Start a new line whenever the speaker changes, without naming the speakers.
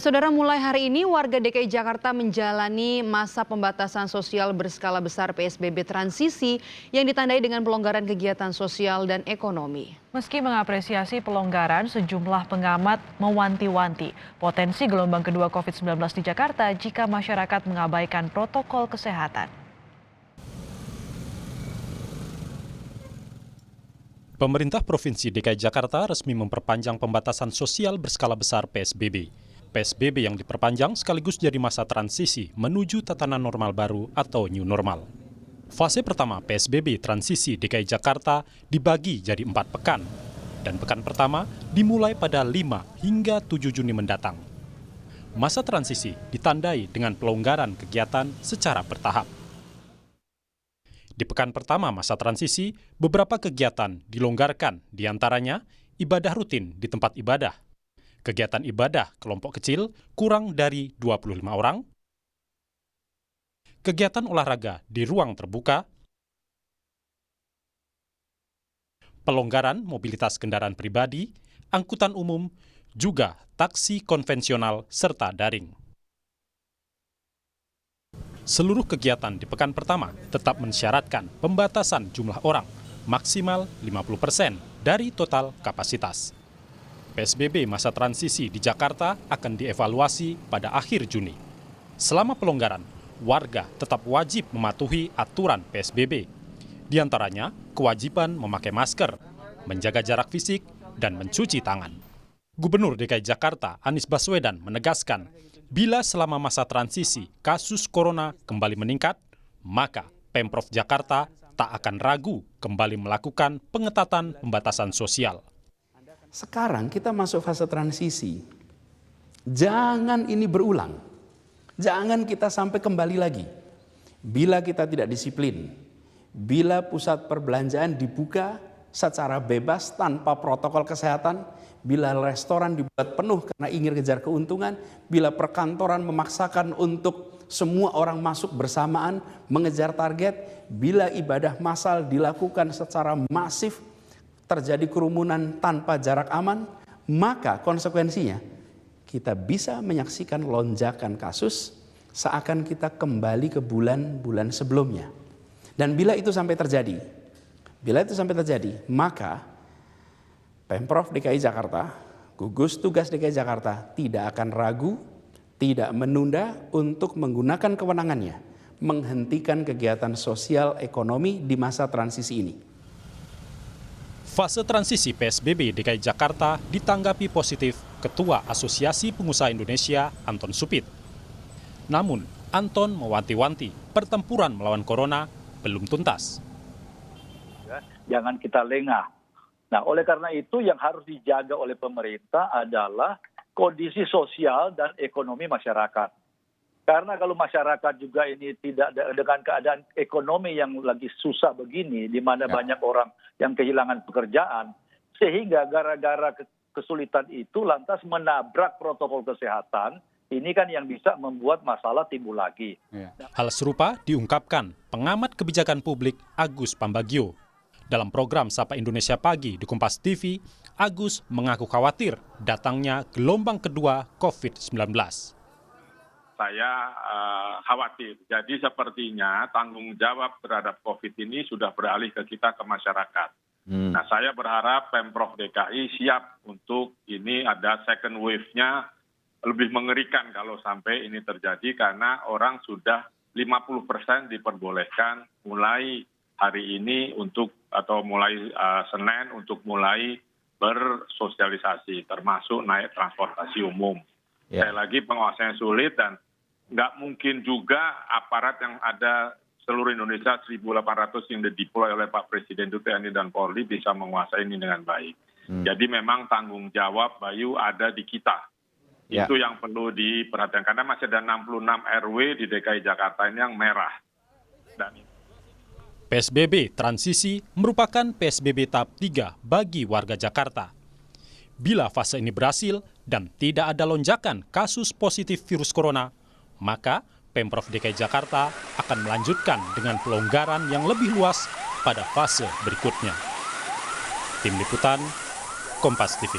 Saudara, mulai hari ini warga DKI Jakarta menjalani masa pembatasan sosial berskala besar PSBB transisi yang ditandai dengan pelonggaran kegiatan sosial dan ekonomi.
Meski mengapresiasi pelonggaran, sejumlah pengamat mewanti-wanti potensi gelombang kedua COVID-19 di Jakarta jika masyarakat mengabaikan protokol kesehatan.
Pemerintah Provinsi DKI Jakarta resmi memperpanjang pembatasan sosial berskala besar PSBB. PSBB yang diperpanjang sekaligus jadi masa transisi menuju tatanan normal baru atau new normal. Fase pertama PSBB transisi DKI Jakarta dibagi jadi 4 pekan. Dan pekan pertama dimulai pada 5 hingga 7 Juni mendatang. Masa transisi ditandai dengan pelonggaran kegiatan secara bertahap. Di pekan pertama masa transisi, beberapa kegiatan dilonggarkan, diantaranya ibadah rutin di tempat ibadah. Kegiatan ibadah kelompok kecil kurang dari 25 orang, kegiatan olahraga di ruang terbuka, pelonggaran mobilitas kendaraan pribadi, angkutan umum, juga taksi konvensional serta daring. Seluruh kegiatan di pekan pertama tetap mensyaratkan pembatasan jumlah orang maksimal 50% dari total kapasitas. PSBB masa transisi di Jakarta akan dievaluasi pada akhir Juni. Selama pelonggaran, warga tetap wajib mematuhi aturan PSBB. Di antaranya, kewajiban memakai masker, menjaga jarak fisik, dan mencuci tangan. Gubernur DKI Jakarta, Anies Baswedan, menegaskan, bila selama masa transisi kasus corona kembali meningkat, maka Pemprov Jakarta tak akan ragu kembali melakukan pengetatan pembatasan sosial.
Sekarang kita masuk fase transisi. Jangan ini berulang. Jangan kita sampai kembali lagi. Bila kita tidak disiplin, bila pusat perbelanjaan dibuka secara bebas tanpa protokol kesehatan, bila restoran dibuat penuh karena ingin kejar keuntungan, bila perkantoran memaksakan untuk semua orang masuk bersamaan mengejar target, bila ibadah massal dilakukan secara masif, terjadi kerumunan tanpa jarak aman, maka konsekuensinya kita bisa menyaksikan lonjakan kasus seakan kita kembali ke bulan-bulan sebelumnya. Dan bila itu sampai terjadi, maka Pemprov DKI Jakarta, gugus tugas DKI Jakarta tidak akan ragu, tidak menunda untuk menggunakan kewenangannya, menghentikan kegiatan sosial ekonomi di masa transisi ini.
Fase transisi PSBB DKI Jakarta ditanggapi positif Ketua Asosiasi Pengusaha Indonesia, Anton Supit. Namun, Anton mewanti-wanti pertempuran melawan corona belum tuntas.
Jangan kita lengah. Nah, oleh karena itu yang harus dijaga oleh pemerintah adalah kondisi sosial dan ekonomi masyarakat. Karena kalau masyarakat juga ini tidak dengan keadaan ekonomi yang lagi susah begini, di mana banyak orang yang kehilangan pekerjaan, sehingga gara-gara kesulitan itu lantas menabrak protokol kesehatan, ini kan yang bisa membuat masalah timbul lagi.
Hal serupa diungkapkan pengamat kebijakan publik Agus Pambagio. Dalam program Sapa Indonesia Pagi di Kompas TV, Agus mengaku khawatir datangnya gelombang kedua COVID-19.
Saya khawatir. Jadi sepertinya tanggung jawab terhadap COVID ini sudah beralih ke kita, ke masyarakat. Nah, saya berharap Pemprov DKI siap untuk ini ada second wave-nya lebih mengerikan kalau sampai ini terjadi karena orang sudah 50% diperbolehkan mulai hari ini atau mulai Senin untuk mulai bersosialisasi termasuk naik transportasi umum. Sekali lagi pengawasannya sulit dan nggak mungkin juga aparat yang ada seluruh Indonesia 1.800 yang dideploy oleh Pak Presiden itu TNI dan Polri bisa menguasai ini dengan baik. Jadi memang tanggung jawab Bayu ada di kita. Itu yang perlu diperhatikan karena masih ada 66 RW di DKI Jakarta ini yang merah.
PSBB transisi merupakan PSBB tahap 3 bagi warga Jakarta. Bila fase ini berhasil dan tidak ada lonjakan kasus positif virus corona, maka Pemprov DKI Jakarta akan melanjutkan dengan pelonggaran yang lebih luas pada fase berikutnya. Tim Liputan, Kompas TV.